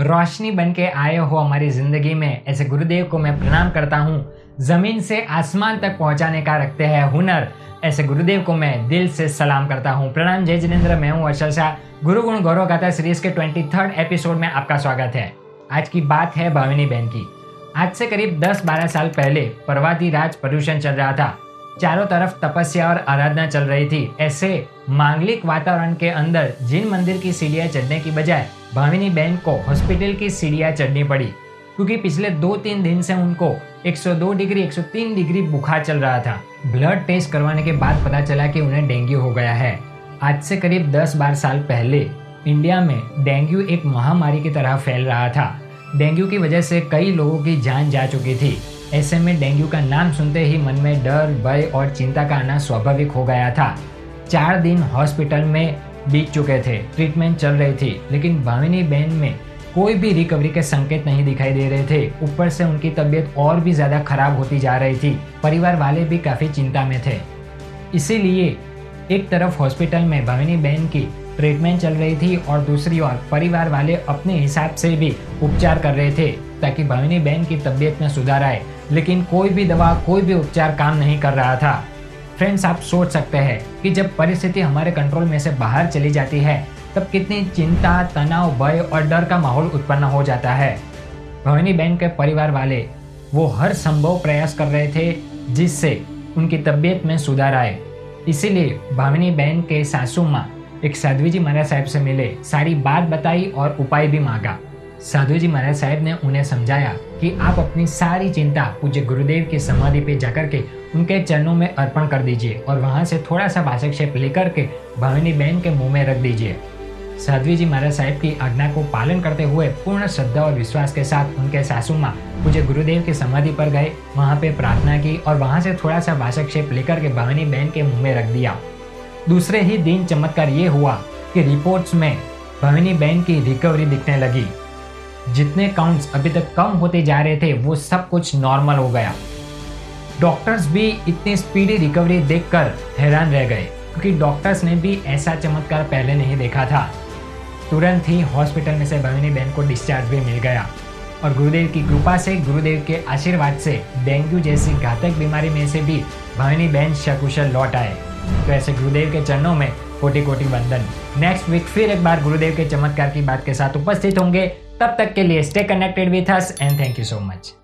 रोशनी बन के आए हो हमारी जिंदगी में, ऐसे गुरुदेव को मैं प्रणाम करता हूँ। जमीन से आसमान तक पहुंचाने का रखते हैं हुनर, ऐसे गुरुदेव को मैं दिल से सलाम करता हूँ। प्रणाम, जय जिनेंद्र। मैं हूँ अर्शल शाह। गुरु गुण गौरव गाथा सीरीज के 23rd एपिसोड में आपका स्वागत है। आज की बात है भाविनी बहन की। आज से करीब 10-12 साल पहले पर्वताराज पर्यूषण चल रहा था। चारों तरफ तपस्या और आराधना चल रही थी। ऐसे मांगलिक वातावरण के अंदर जिन मंदिर की सीढ़ियां चढ़ने की बजाय भाविनी बहन को हॉस्पिटल की सीढ़ियां चढ़नी पड़ी, क्योंकि पिछले 2-3 दिन से उनको 102 डिग्री 103 डिग्री बुखार चल रहा था। ब्लड टेस्ट करवाने के बाद पता चला कि उन्हें डेंगू हो गया है। आज से करीब 10-12 साल पहले इंडिया में डेंगू एक महामारी की तरह फैल रहा था। डेंगू की वजह से कई लोगों की जान जा चुकी थी। ऐसे में डेंगू का नाम सुनते ही मन में डर, भय और चिंता का आना स्वाभाविक हो गया था। 4 दिन हॉस्पिटल में बीत चुके थे, ट्रीटमेंट चल रही थी, लेकिन भाविनी बहन में कोई भी रिकवरी के संकेत नहीं दिखाई दे रहे थे। ऊपर से उनकी तबीयत और भी ज़्यादा खराब होती जा रही थी। परिवार वाले भी काफ़ी चिंता में थे। इसीलिए एक तरफ हॉस्पिटल में भाविनी बहन की ट्रीटमेंट चल रही थी और दूसरी ओर परिवार वाले अपने हिसाब से भी उपचार कर रहे थे ताकि भाविनी बहन की तबीयत में सुधार आए, लेकिन कोई भी दवा, कोई भी उपचार काम नहीं कर रहा था। फ्रेंड्स, आप सोच सकते हैं कि जब परिस्थिति हमारे कंट्रोल में से बाहर चली जाती है तब कितनी चिंता, तनाव, भय और डर का माहौल उत्पन्न हो जाता है। भाविनी बहन के परिवार वाले वो हर संभव प्रयास कर रहे थे जिससे उनकी तबीयत में सुधार आए। इसीलिए भाविनी बहन के सासू माँ एक साध्वी जी महाराज साहब से मिले, सारी बात बताई और उपाय भी मांगा। साधु जी महाराज साहब ने उन्हें समझाया कि आप अपनी सारी चिंता पूज्य गुरुदेव की समाधि पे जाकर के उनके चरणों में अर्पण कर दीजिए और वहां से थोड़ा सा वासक्षेप लेकर के भाविनी बहन के मुंह में रख दीजिए। साध्वी जी महाराज साहब की आज्ञा को पालन करते हुए पूर्ण श्रद्धा और विश्वास के साथ उनके सासू माँ पूज्य गुरुदेव की समाधि पर गए, वहां पे प्रार्थना की और वहां से थोड़ा सा वासक्षेप लेकर के भाविनी बहन के मुंह में रख दिया। दूसरे ही दिन चमत्कार ये हुआ कि रिपोर्ट्स में भाविनी बहन की रिकवरी दिखने लगी। जितने काउंट्स अभी तक कम होते जा रहे थे वो सब कुछ नॉर्मल हो गया। डॉक्टर्स भी इतनी स्पीडी रिकवरी देखकर हैरान रह गए, क्योंकि डॉक्टर्स ने भी ऐसा चमत्कार पहले नहीं देखा था। तुरंत ही हॉस्पिटल में से भाविनी बहन को डिस्चार्ज भी मिल गया और गुरुदेव की कृपा से, गुरुदेव के आशीर्वाद से डेंगू जैसी घातक बीमारी में से भी भाविनी बहन सकुशल लौट आए। तो ऐसे गुरुदेव के चरणों में कोटि-कोटि वंदन। नेक्स्ट वीक फिर एक बार गुरुदेव के चमत्कार की बात के साथ उपस्थित होंगे। तब तक के लिए stay connected with us and thank you so much.